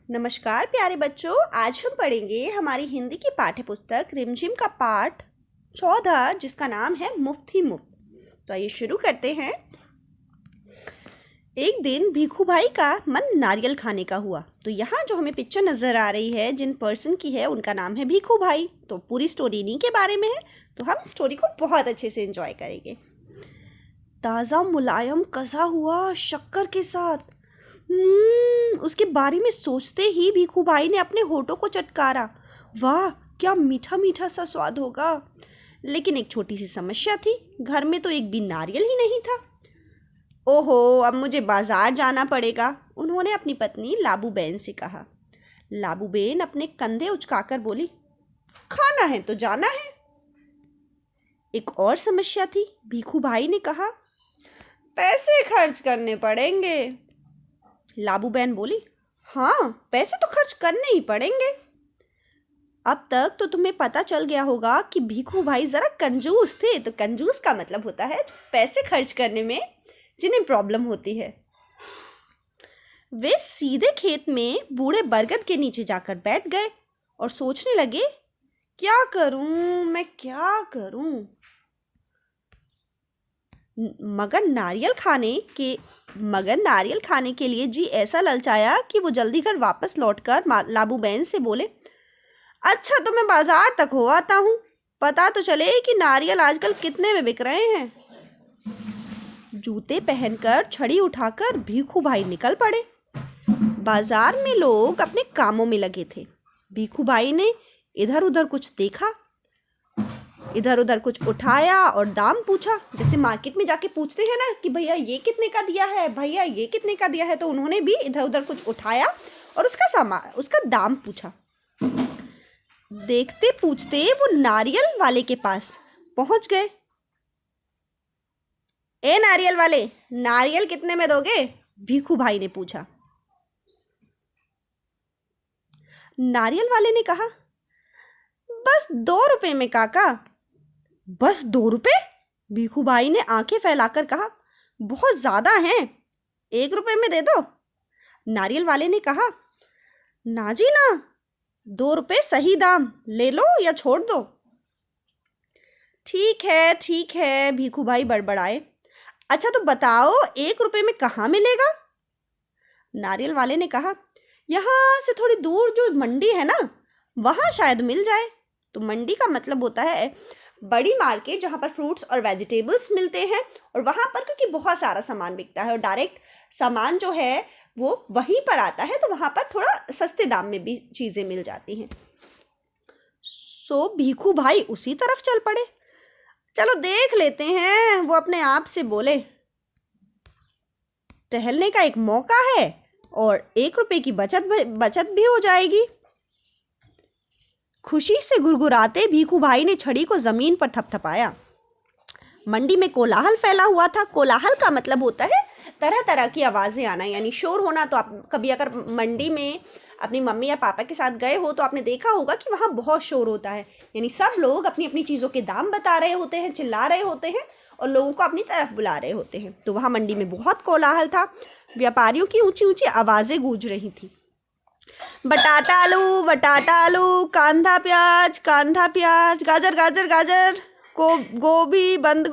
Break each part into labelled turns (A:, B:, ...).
A: नमस्कार प्यारे बच्चों, आज हम पढ़ेंगे हमारी हिंदी की पाठ्य पुस्तक रिमझिम का पाठ 14 जिसका नाम है मुफ्त ही मुफ्त। तो आइए शुरू करते हैं। एक दिन भीखू भाई का मन नारियल खाने का हुआ। तो यहाँ जो हमें पिक्चर नजर आ रही है जिन पर्सन की है उनका नाम है भीखू भाई। तो पूरी स्टोरी इन्हीं के बारे में है, तो हम स्टोरी को बहुत अच्छे से एंजॉय करेंगे। ताज़ा मुलायम कसा हुआ शक्कर के साथ उसके बारे में सोचते ही भीखू भाई ने अपने होठों को चटकारा। वाह, क्या मीठा मीठा सा स्वाद होगा। लेकिन एक छोटी सी समस्या थी, घर में तो एक भी नारियल ही नहीं था। ओहो, अब मुझे बाजार जाना पड़ेगा, उन्होंने अपनी पत्नी लाबूबेन से कहा। लाबूबेन अपने कंधे उचकाकर बोली, खाना है तो जाना है। एक और समस्या थी, भीखू भाई ने कहा, पैसे खर्च करने पड़ेंगे। लाबूबेन बोली, हाँ, पैसे तो खर्च करने ही पड़ेंगे। अब तक तो तुम्हें पता चल गया होगा कि भीखू भाई जरा कंजूस थे। तो कंजूस का मतलब होता है पैसे खर्च करने में जिन्हें प्रॉब्लम होती है। वे सीधे खेत में बूढ़े बरगद के नीचे जाकर बैठ गए और सोचने लगे, क्या करूं मैं, क्या करूं। मगर नारियल खाने के लिए जी ऐसा ललचाया कि वो जल्दी घर वापस लौटकर लाबूबेन से बोले, अच्छा तो मैं बाजार तक हो आता हूँ, पता तो चले कि नारियल आजकल कितने में बिक रहे हैं। जूते पहनकर छड़ी उठाकर भीखू भाई निकल पड़े। बाजार में लोग अपने कामों में लगे थे। भीखू भाई ने इधर उधर कुछ देखा, इधर उधर कुछ उठाया और दाम पूछा। जैसे मार्केट में जाके पूछते हैं ना कि भैया ये कितने का दिया है, भैया ये कितने का दिया है, तो उन्होंने भी इधर उधर कुछ उठाया और उसका दाम पूछा। देखते पूछते वो नारियल वाले के पास पहुंच गए। ए नारियल वाले, नारियल कितने में दोगे? भीखू भाई ने पूछा। नारियल वाले ने कहा, बस 2 रुपए में काका। बस 2 रुपए? भीखू भाई ने आंखें फैलाकर कहा, बहुत ज्यादा हैं, 1 रुपए में दे दो। नारियल वाले ने कहा, ना जी ना, 2 रुपए सही दाम, ले लो या छोड़ दो। ठीक है, भीखू भाई बड़बड़ाए। अच्छा तो बताओ 1 रुपए में कहाँ मिलेगा? नारियल वाले ने कहा, यहाँ से थोड़ी दूर जो मंडी है ना, वहां शायद मिल जाए। तो मंडी का मतलब होता है बड़ी मार्केट जहाँ पर फ्रूट्स और वेजिटेबल्स मिलते हैं, और वहाँ पर क्योंकि बहुत सारा सामान बिकता है और डायरेक्ट सामान जो है वो वहीं पर आता है, तो वहाँ पर थोड़ा सस्ते दाम में भी चीज़ें मिल जाती हैं। सो भीखू भाई उसी तरफ चल पड़े। चलो देख लेते हैं, वो अपने आप से बोले। टहलने का एक मौका है और 1 रुपए की बचत भी हो जाएगी। खुशी से गुरगुराते भीखू भाई ने छड़ी को जमीन पर थपथपाया। मंडी में कोलाहल फैला हुआ था। कोलाहल का मतलब होता है तरह तरह की आवाजें आना, यानी शोर होना। तो आप कभी अगर मंडी में अपनी मम्मी या पापा के साथ गए हो तो आपने देखा होगा कि वहाँ बहुत शोर होता है, यानी सब लोग अपनी अपनी चीज़ों के दाम बता रहे होते हैं, चिल्ला रहे होते हैं और लोगों को अपनी तरफ बुला रहे होते हैं। तो वहाँ मंडी में बहुत कोलाहल था। व्यापारियों की ऊंची ऊंची आवाज़ें गूंज रही थी। बटाटा आलू, कांधा प्याज, गाजर गाजर गाजर, गोभी बंद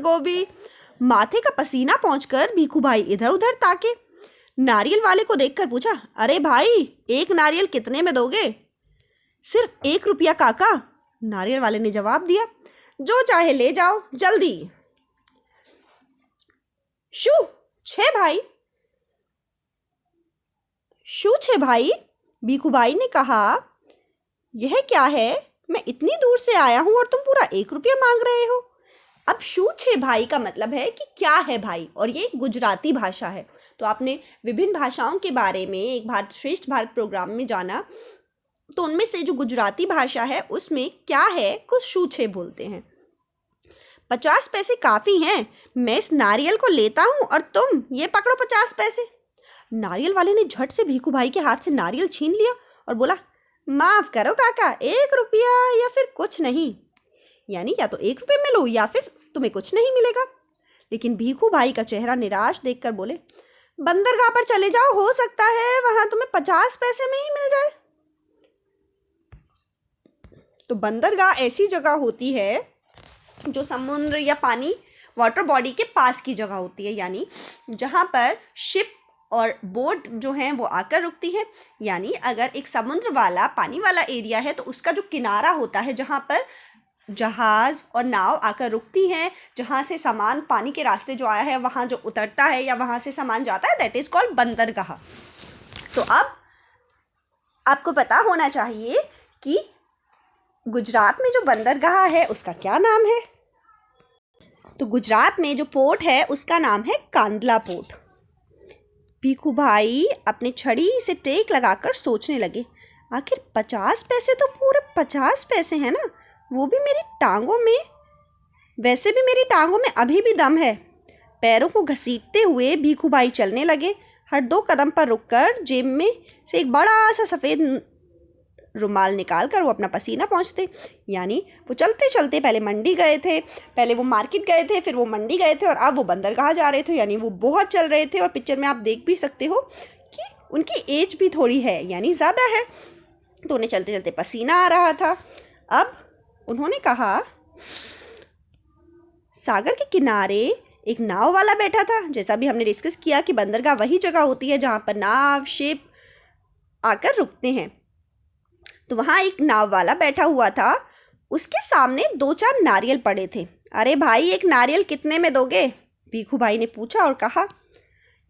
A: गोभी। माथे का पसीना पहुंचकर भीखू भाई इधर उधर ताके। नारियल वाले को देखकर पूछा, अरे भाई, 1 नारियल कितने में दोगे? सिर्फ 1 रुपया काका, नारियल वाले ने जवाब दिया। जो चाहे ले जाओ, जल्दी। शू छे भाई, भीखू भाई ने कहा, यह क्या है? मैं इतनी दूर से आया हूं और तुम पूरा 1 रुपया मांग रहे हो। अब शू छे भाई का मतलब है कि क्या है भाई, और ये गुजराती भाषा है। तो आपने विभिन्न भाषाओं के बारे में एक भारत श्रेष्ठ भारत प्रोग्राम में जाना, तो उनमें से जो गुजराती भाषा है उसमें क्या है, कुछ शू छे बोलते हैं। 50 पैसे काफी हैं, मैं इस नारियल को लेता हूं और तुम ये पकड़ो 50 पैसे। नारियल वाले ने झट से भीखू भाई के हाथ से नारियल छीन लिया और बोला, माफ करो काका, 1 रुपया या फिर कुछ नहीं, यानी या तो 1 रुपये में लो या फिर तुम्हें कुछ नहीं मिलेगा। लेकिन भीखू भाई का चेहरा निराश देखकर बोले, बंदरगाह पर चले जाओ, हो सकता है वहां तुम्हें 50 पैसे में ही मिल जाए। तो बंदरगाह ऐसी जगह होती है जो समुद्र या पानी वाटर बॉडी के पास की जगह होती है, यानी जहाँ पर शिप और बोट जो हैं वो आकर रुकती हैं। यानी अगर एक समुद्र वाला पानी वाला एरिया है तो उसका जो किनारा होता है जहाँ पर जहाज़ और नाव आकर रुकती हैं, जहाँ से सामान पानी के रास्ते जो आया है वहाँ जो उतरता है या वहाँ से सामान जाता है, दैट इज़ कॉल्ड बंदरगाह। तो अब आपको पता होना चाहिए कि गुजरात में जो बंदरगाह है उसका क्या नाम है। तो गुजरात में जो पोर्ट है उसका नाम है कांदला पोर्ट। भीखू भाई अपने छड़ी से टेक लगाकर सोचने लगे, आखिर 50 पैसे तो पूरे 50 पैसे हैं ना, वो भी मेरी टांगों में। वैसे भी मेरी टांगों में अभी भी दम है। पैरों को घसीटते हुए भीखू भाई चलने लगे। हर 2 कदम पर रुककर जेब में से एक बड़ा सा सफ़ेद रुमाल निकाल कर वो अपना पसीना पोंछते। यानी वो चलते चलते पहले मंडी गए थे, पहले वो मार्केट गए थे, फिर वो मंडी गए थे और अब वो बंदरगाह जा रहे थे। यानी वो बहुत चल रहे थे और पिक्चर में आप देख भी सकते हो कि उनकी एज भी थोड़ी है, यानी ज़्यादा है। तो उन्हें चलते चलते पसीना आ रहा था। अब उन्होंने कहा, सागर के किनारे एक नाव वाला बैठा था। जैसा भी हमने डिस्कस किया कि बंदरगाह वही जगह होती है जहाँ पर नाव शिप आकर रुकते हैं। तो वहाँ एक नाव वाला बैठा हुआ था, उसके सामने 2-4 नारियल पड़े थे। अरे भाई, एक नारियल कितने में दोगे? भीखू भाई ने पूछा और कहा,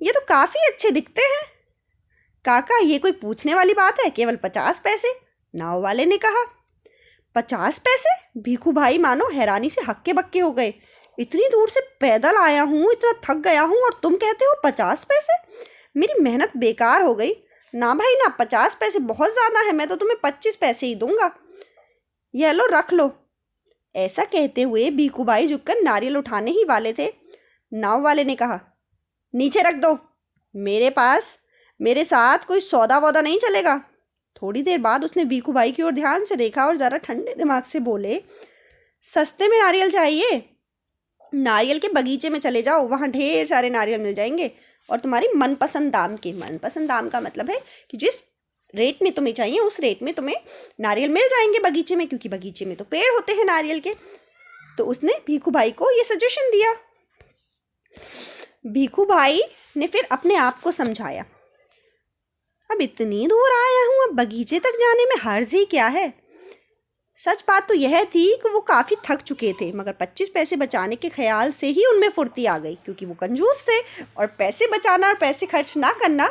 A: ये तो काफ़ी अच्छे दिखते हैं। काका, ये कोई पूछने वाली बात है, केवल 50 पैसे। नाव वाले ने कहा। 50 पैसे? भीखू भाई मानो हैरानी से हक्के बक्के हो गए। इतनी दूर से पैदल आया हूँ, इतना थक गया हूँ और तुम कहते हो 50 पैसे? मेरी मेहनत बेकार हो गई। ना भाई ना, 50 पैसे बहुत ज़्यादा है, मैं तो तुम्हें 25 पैसे ही दूंगा। ये लो, रख लो। ऐसा कहते हुए भीखू भाई झुककर नारियल उठाने ही वाले थे। नाव वाले ने कहा, नीचे रख दो, मेरे साथ कोई सौदा वौदा नहीं चलेगा। थोड़ी देर बाद उसने भीखू भाई की ओर ध्यान से देखा और ज़रा ठंडे दिमाग से बोले, सस्ते में नारियल चाहिए? नारियल के बगीचे में चले जाओ, वहाँ ढेर सारे नारियल मिल जाएंगे और तुम्हारी मनपसंद दाम के। मनपसंद दाम का मतलब है कि जिस रेट में तुम्हें चाहिए उस रेट में तुम्हें नारियल मिल जाएंगे बगीचे में, क्योंकि बगीचे में तो पेड़ होते हैं नारियल के। तो उसने भीखू भाई को ये सजेशन दिया। भीखू भाई ने फिर अपने आप को समझाया, अब इतनी दूर आया हूँ, अब बगीचे तक जाने में हर्ज ही क्या है। सच बात तो यह थी कि वो काफ़ी थक चुके थे, मगर 25 पैसे बचाने के ख्याल से ही उनमें फुर्ती आ गई, क्योंकि वो कंजूस थे और पैसे बचाना और पैसे खर्च ना करना,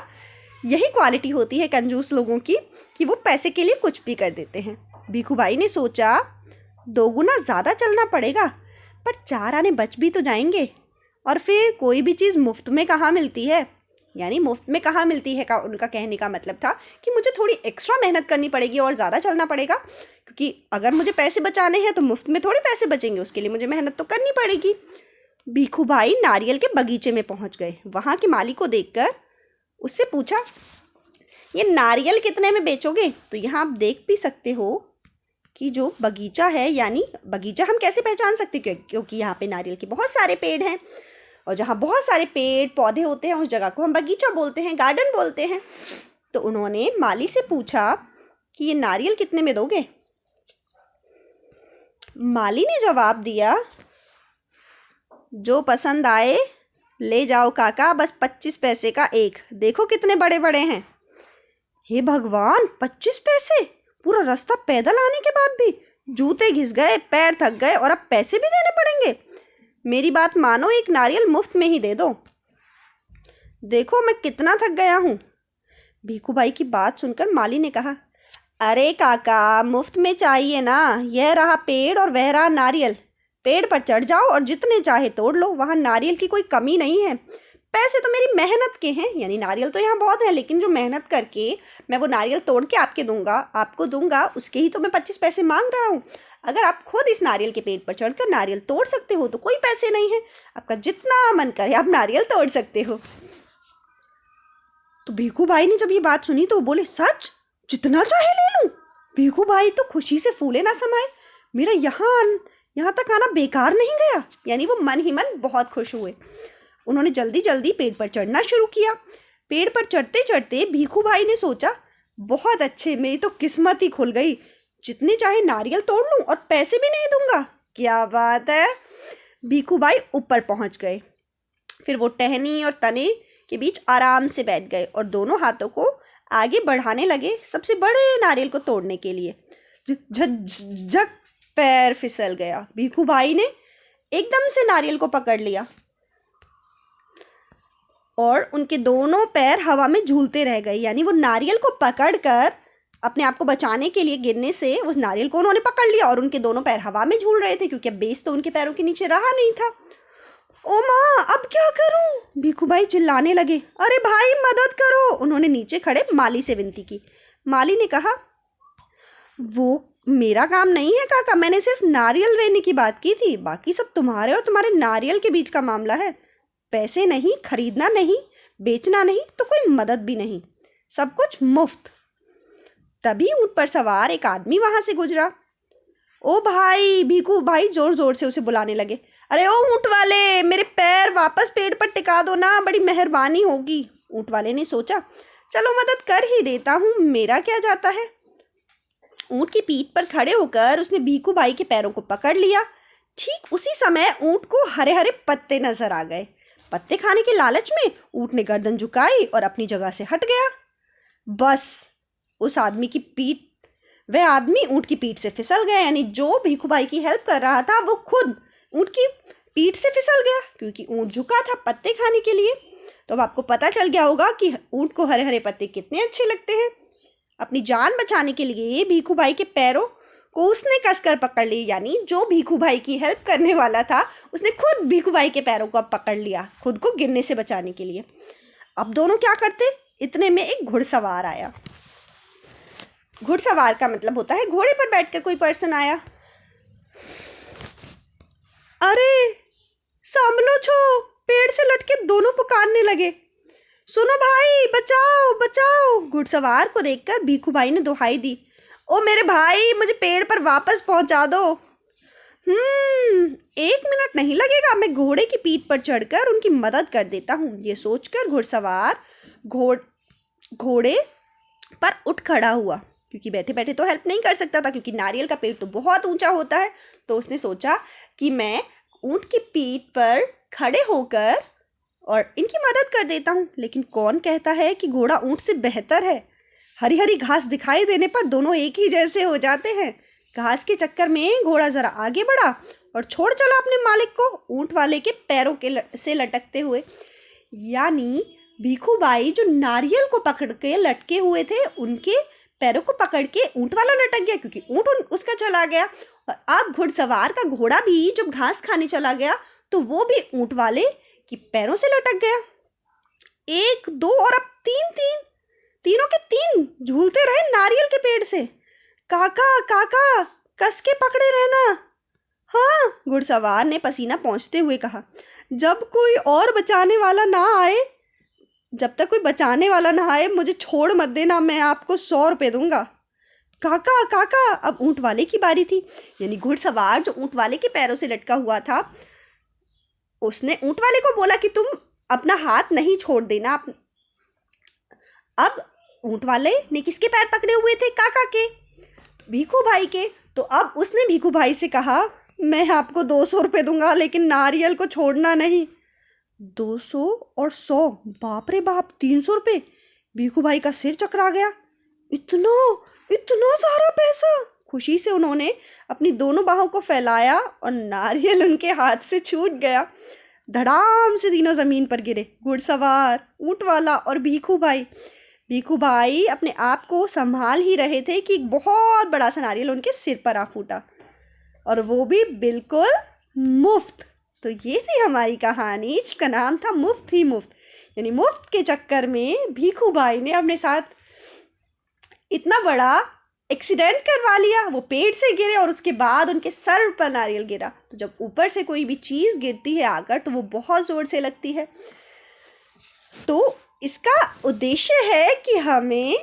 A: यही क्वालिटी होती है कंजूस लोगों की कि वो पैसे के लिए कुछ भी कर देते हैं। भीखू भाई ने सोचा, 2 गुना ज़्यादा चलना पड़ेगा, पर 4 आने बच भी तो जाएंगे। और फिर कोई भी चीज़ मुफ्त में कहाँ मिलती है, यानी मुफ्त में कहाँ मिलती है का उनका कहने का मतलब था कि मुझे थोड़ी एक्स्ट्रा मेहनत करनी पड़ेगी और ज़्यादा चलना पड़ेगा, क्योंकि अगर मुझे पैसे बचाने हैं तो मुफ्त में थोड़ी पैसे बचेंगे, उसके लिए मुझे मेहनत तो करनी पड़ेगी। भीखू भाई नारियल के बगीचे में पहुंच गए। वहाँ के माली को देखकर उससे पूछा, ये नारियल कितने में बेचोगे? तो यहाँ आप देख भी सकते हो कि जो बगीचा है, यानी बगीचा हम कैसे पहचान सकते हैं, क्योंकि यहाँ पे नारियल के बहुत सारे पेड़ हैं और जहाँ बहुत सारे पेड़ पौधे होते हैं उस जगह को हम बगीचा बोलते हैं, गार्डन बोलते हैं। तो उन्होंने माली से पूछा कि ये नारियल कितने में दोगे? माली ने जवाब दिया, जो पसंद आए ले जाओ काका, बस 25 पैसे का एक, देखो कितने बड़े बड़े हैं। हे भगवान, 25 पैसे? पूरा रास्ता पैदल आने के बाद भी? जूते घिस गए, पैर थक गए और अब पैसे भी देने पड़ेंगे। मेरी बात मानो, एक नारियल मुफ्त में ही दे दो। देखो मैं कितना थक गया हूँ। भीखू भाई की बात सुनकर माली ने कहा, अरे काका, मुफ्त में चाहिए ना, यह रहा पेड़ और वह रहा नारियल। पेड़ पर चढ़ जाओ और जितने चाहे तोड़ लो, वहाँ नारियल की कोई कमी नहीं है। पैसे तो मेरी मेहनत के हैं, यानी नारियल तो यहाँ बहुत है, लेकिन जो मेहनत करके मैं वो नारियल तोड़ के आपको दूंगा, उसके ही तो मैं 25 पैसे मांग रहा हूँ। अगर आप खुद इस नारियल के पेड़ पर चढ़कर नारियल तोड़ सकते हो तो कोई पैसे नहीं है, आपका जितना मन करे आप नारियल तोड़ सकते हो। तो भीखू भाई ने जब ये बात सुनी तो बोले, सच? जितना चाहे ले लूं? भीखू भाई तो खुशी से फूले ना समाये। मेरा यहाँ तक आना बेकार नहीं गया, यानी वो मन ही मन बहुत खुश हुए। उन्होंने जल्दी जल्दी पेड़ पर चढ़ना शुरू किया। पेड़ पर चढ़ते चढ़ते भीखू भाई ने सोचा, बहुत अच्छे, मेरी तो किस्मत ही खुल गई, जितने चाहे नारियल तोड़ लूं और पैसे भी नहीं दूंगा। क्या बात है। भीखू भाई ऊपर पहुंच गए। फिर वो टहनी और तने के बीच आराम से बैठ गए और दोनों हाथों को आगे बढ़ाने लगे सबसे बड़े नारियल को तोड़ने के लिए। झक पैर फिसल गया। भीखू भाई ने एकदम से नारियल को पकड़ लिया और उनके दोनों पैर हवा में झूलते रह गए। यानी वो नारियल को पकड़कर अपने आप को बचाने के लिए गिरने से उस नारियल को उन्होंने पकड़ लिया और उनके दोनों पैर हवा में झूल रहे थे, क्योंकि अब बेस तो उनके पैरों के नीचे रहा नहीं था। ओ माँ, अब क्या करूं? भीखू भाई चिल्लाने लगे। अरे भाई, मदद करो। उन्होंने नीचे खड़े माली से विनती की। माली ने कहा, वो मेरा काम नहीं है काका, मैंने सिर्फ नारियल लेने की बात की थी, बाकी सब तुम्हारे और तुम्हारे नारियल के बीच का मामला है। पैसे नहीं, खरीदना नहीं, बेचना नहीं, तो कोई मदद भी नहीं, सब कुछ मुफ्त। तभी ऊंट पर सवार एक आदमी वहां से गुजरा। ओ भाई, भीखू भाई जोर जोर से उसे बुलाने लगे। अरे ओ ऊंट वाले, मेरे पैर वापस पेड़ पर टिका दो ना, बड़ी मेहरबानी होगी। ऊंट वाले ने सोचा, चलो मदद कर ही देता हूँ, मेरा क्या जाता है। ऊंट की पीठ पर खड़े होकर उसने भीखू भाई के पैरों को पकड़ लिया। ठीक उसी समय ऊंट को हरे हरे पत्ते नजर आ गए। पत्ते खाने के लालच में ऊंट ने गर्दन झुकाई और अपनी जगह से हट गया। बस उस आदमी की पीठ वह आदमी ऊंट की पीठ से फिसल गया। यानी जो भीखू भाई की हेल्प कर रहा था वो खुद ऊंट की पीठ से फिसल गया, क्योंकि ऊंट झुका था पत्ते खाने के लिए। तो अब आपको पता चल गया होगा कि ऊंट को हरे हरे पत्ते कितने अच्छे लगते हैं। अपनी जान बचाने के लिए भीखू भाई के पैरों को उसने कसकर पकड़ ली। यानी जो भीखू भाई की हेल्प करने वाला था उसने खुद भीखू भाई के पैरों को अब पकड़ लिया, खुद को गिरने से बचाने के लिए। अब दोनों क्या करते, इतने में एक घुड़सवार आया। घुड़सवार का मतलब होता है घोड़े पर बैठकर कोई पर्सन आया। अरे सामलो छो, पेड़ से लटके दोनों पुकारने लगे, सुनो भाई, बचाओ बचाओ। घुड़सवार को देखकर भीखू भाई ने दुहाई दी, ओ मेरे भाई, मुझे पेड़ पर वापस पहुंचा दो। 1 मिनट नहीं लगेगा, मैं घोड़े की पीठ पर चढ़कर उनकी मदद कर देता हूँ। ये सोचकर घुड़सवार घोड़े पर उठ खड़ा हुआ, क्योंकि बैठे बैठे तो हेल्प नहीं कर सकता था, क्योंकि नारियल का पेड़ तो बहुत ऊंचा होता है। तो उसने सोचा कि मैं ऊंट की पीठ पर खड़े होकर और इनकी मदद कर देता हूँ। लेकिन कौन कहता है कि घोड़ा ऊंट से बेहतर है। हरी हरी घास दिखाई देने पर दोनों एक ही जैसे हो जाते हैं। घास के चक्कर में घोड़ा जरा आगे बढ़ा और छोड़ चला अपने मालिक को ऊंट वाले के पैरों से लटकते हुए। यानी भीखू भाई जो नारियल को पकड़ के लटके हुए थे, उनके पैरों को पकड़ के ऊंट वाला लटक गया, क्योंकि ऊंट उसका चला गया। और अब घुड़सवार का घोड़ा भी जब घास खाने चला गया तो वो भी ऊंट वाले कि पैरों से लटक गया। 1 2 और अब 3 तीनों के तीन झूलते रहे नारियल के पेड़ से। काका काका, कस के पकड़े रहना। हाँ, घुड़सवार ने पसीना पोंछते हुए कहा। जब तक कोई बचाने वाला ना आए मुझे छोड़ मत देना, मैं आपको 100 रुपये दूंगा। काका काका, अब ऊंट वाले की बारी थी। यानी घुड़सवार जो ऊंट वाले के पैरों से लटका हुआ था, उसने ऊंट वाले को बोला कि तुम अपना हाथ नहीं छोड़ देना। अब ऊंट वाले ने किसके पैर पकड़े हुए थे? काका के, भीखू भाई के। तो अब उसने भीखू भाई से कहा, मैं आपको 200 रुपये दूंगा, लेकिन नारियल को छोड़ना नहीं। 200 और 100, बाप रे बाप, 300 रुपये। भीखू भाई का सिर चकरा गया। इतना सारा पैसा। खुशी से उन्होंने अपनी दोनों बाहों को फैलाया और नारियल उनके हाथ से छूट गया। धड़ाम से तीनों जमीन पर गिरे, घुड़सवार, ऊंट वाला और भीखू भाई। भीखू भाई अपने आप को संभाल ही रहे थे कि एक बहुत बड़ा सा नारियल उनके सिर पर आ फूटा, और वो भी बिल्कुल मुफ्त। तो ये थी हमारी कहानी, जिसका नाम था मुफ्त ही मुफ्त। यानी मुफ्त के चक्कर में भीखू भाई ने अपने साथ इतना बड़ा एक्सीडेंट करवा लिया। वो पेड़ से गिरे और उसके बाद उनके सर पर नारियल गिरा। तो जब ऊपर से कोई भी चीज़ गिरती है आकर, तो वो बहुत ज़ोर से लगती है। तो इसका उद्देश्य है कि हमें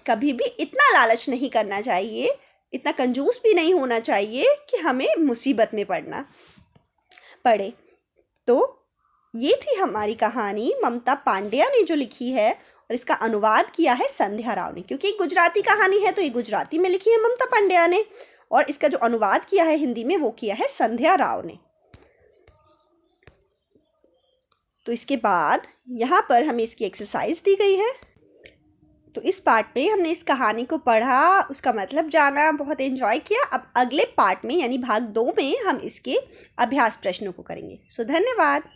A: कभी भी इतना लालच नहीं करना चाहिए, इतना कंजूस भी नहीं होना चाहिए कि हमें मुसीबत में पड़े। तो ये थी हमारी कहानी ममता पांड्या ने जो लिखी है, और इसका अनुवाद किया है संध्या राव ने। क्योंकि गुजराती कहानी है तो ये गुजराती में लिखी है ममता पांड्या ने, और इसका जो अनुवाद किया है हिंदी में वो किया है संध्या राव ने। तो इसके बाद यहाँ पर हमें इसकी एक्सरसाइज दी गई है। तो इस पार्ट में हमने इस कहानी को पढ़ा, उसका मतलब जाना, बहुत एंजॉय किया। अब अगले पार्ट में यानी भाग 2 में हम इसके अभ्यास प्रश्नों को करेंगे। सो धन्यवाद।